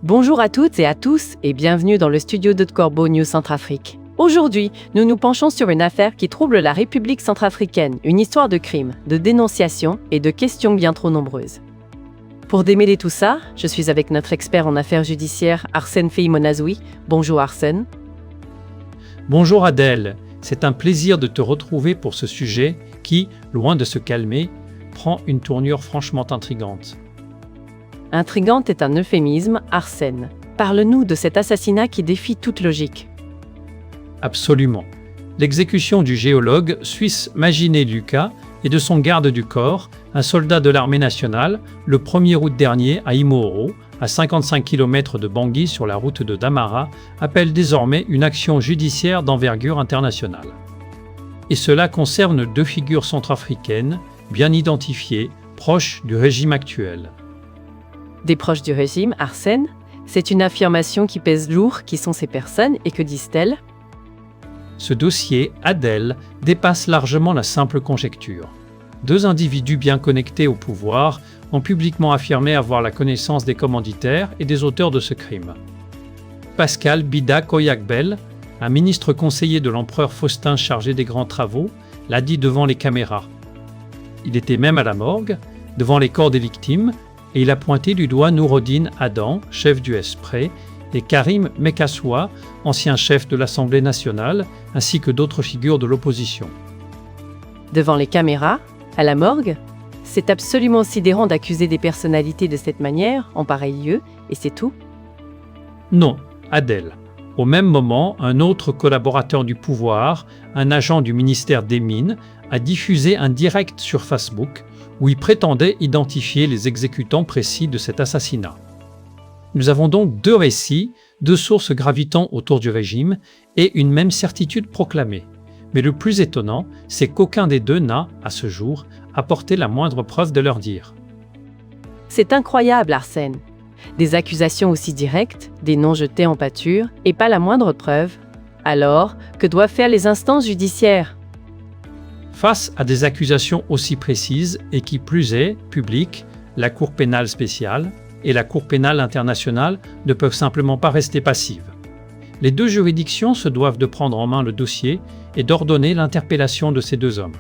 Bonjour à toutes et à tous et bienvenue dans le studio de Corbeau News Centrafrique. Aujourd'hui, nous nous penchons sur une affaire qui trouble la République centrafricaine, une histoire de crime, de dénonciation et de questions bien trop nombreuses. Pour démêler tout ça, je suis avec notre expert en affaires judiciaires, Arsène Feïmonazoui. Bonjour Arsène. Bonjour Adèle, c'est un plaisir de te retrouver pour ce sujet qui, loin de se calmer, prend une tournure franchement intrigante. Intrigante est un euphémisme, Arsène. Parle-nous de cet assassinat qui défie toute logique. Absolument. L'exécution du géologue suisse Maginé Lucas et de son garde du corps, un soldat de l'armée nationale, le 1er août dernier à Imoro, à 55 km de Bangui sur la route de Damara, appelle désormais une action judiciaire d'envergure internationale. Et cela concerne deux figures centrafricaines, bien identifiées, proches du régime actuel. Des proches du régime, Arsène, c'est une affirmation qui pèse lourd. Qui sont ces personnes et que disent-elles? Ce dossier, Adèle, dépasse largement la simple conjecture. Deux individus bien connectés au pouvoir ont publiquement affirmé avoir la connaissance des commanditaires et des auteurs de ce crime. Pascal Bida Koyagbel, un ministre conseiller de l'empereur Faustin chargé des grands travaux, l'a dit devant les caméras. Il était même à la morgue, devant les corps des victimes, et il a pointé du doigt Noureddine Adam, chef du SPRE, et Karim Mekassoua, ancien chef de l'Assemblée nationale, ainsi que d'autres figures de l'opposition. Devant les caméras, à la morgue, c'est absolument sidérant d'accuser des personnalités de cette manière, en pareil lieu, et c'est tout? Non, Adèle. Au même moment, un autre collaborateur du pouvoir, un agent du ministère des Mines, a diffusé un direct sur Facebook où il prétendait identifier les exécutants précis de cet assassinat. Nous avons donc deux récits, deux sources gravitant autour du régime et une même certitude proclamée. Mais le plus étonnant, c'est qu'aucun des deux n'a, à ce jour, apporté la moindre preuve de leur dire. C'est incroyable, Arsène. Des accusations aussi directes, des noms jetés en pâture, et pas la moindre preuve. Alors, que doivent faire les instances judiciaires? Face à des accusations aussi précises et qui plus est, publiques, la Cour pénale spéciale et la Cour pénale internationale ne peuvent simplement pas rester passives. Les deux juridictions se doivent de prendre en main le dossier et d'ordonner l'interpellation de ces deux hommes.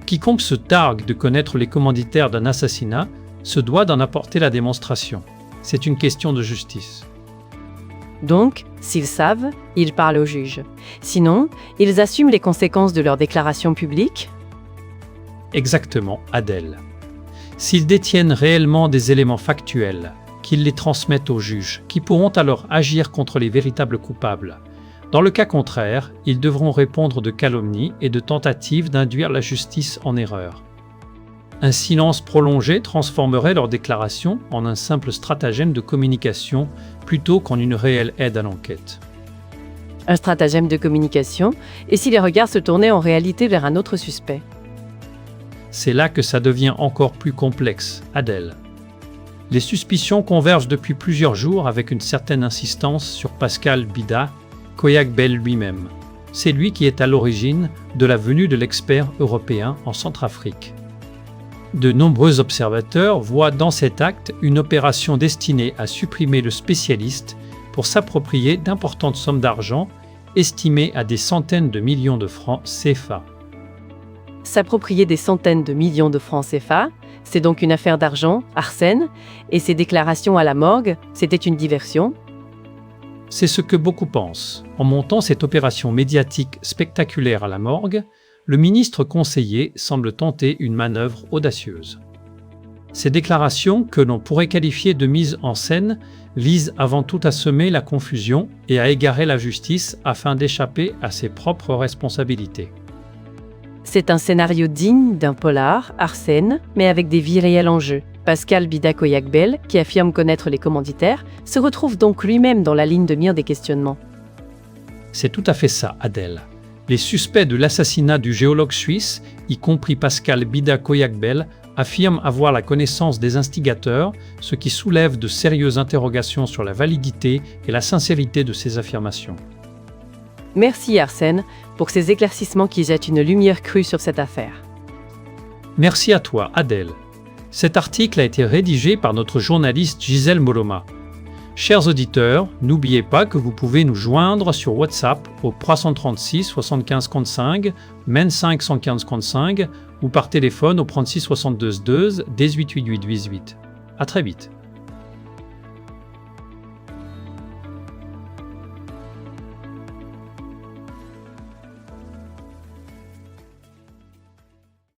Quiconque se targue de connaître les commanditaires d'un assassinat se doit d'en apporter la démonstration. C'est une question de justice. Donc, s'ils savent, ils parlent au juge. Sinon, ils assument les conséquences de leurs déclarations publiques? Exactement, Adèle. S'ils détiennent réellement des éléments factuels, qu'ils les transmettent aux juges, qui pourront alors agir contre les véritables coupables. Dans le cas contraire, ils devront répondre de calomnie et de tentatives d'induire la justice en erreur. Un silence prolongé transformerait leur déclaration en un simple stratagème de communication plutôt qu'en une réelle aide à l'enquête. Un stratagème de communication, et si les regards se tournaient en réalité vers un autre suspect? C'est là que ça devient encore plus complexe, Adèle. Les suspicions convergent depuis plusieurs jours avec une certaine insistance sur Pascal Bida Koyagbel lui-même. C'est lui qui est à l'origine de la venue de l'expert européen en Centrafrique. De nombreux observateurs voient dans cet acte une opération destinée à supprimer le spécialiste pour s'approprier d'importantes sommes d'argent estimées à des centaines de millions de francs CFA. S'approprier des centaines de millions de francs CFA, c'est donc une affaire d'argent, Arsène, et ses déclarations à la morgue, c'était une diversion? C'est ce que beaucoup pensent. En montant cette opération médiatique spectaculaire à la morgue, le ministre conseiller semble tenter une manœuvre audacieuse. Ces déclarations, que l'on pourrait qualifier de mise en scène, visent avant tout à semer la confusion et à égarer la justice afin d'échapper à ses propres responsabilités. C'est un scénario digne d'un polar, Arsène, mais avec des vies réelles en jeu. Pascal Bida Koyagbel, qui affirme connaître les commanditaires, se retrouve donc lui-même dans la ligne de mire des questionnements. C'est tout à fait ça, Adèle. Les suspects de l'assassinat du géologue suisse, y compris Pascal Bida Koyagbel, affirment avoir la connaissance des instigateurs, ce qui soulève de sérieuses interrogations sur la validité et la sincérité de ces affirmations. Merci Arsène pour ces éclaircissements qui jettent une lumière crue sur cette affaire. Merci à toi, Adèle. Cet article a été rédigé par notre journaliste Gisèle Moloma. Chers auditeurs, n'oubliez pas que vous pouvez nous joindre sur WhatsApp au 336 75 55, men 5 115 55 ou par téléphone au 36 72 12 18 88 18. À très vite.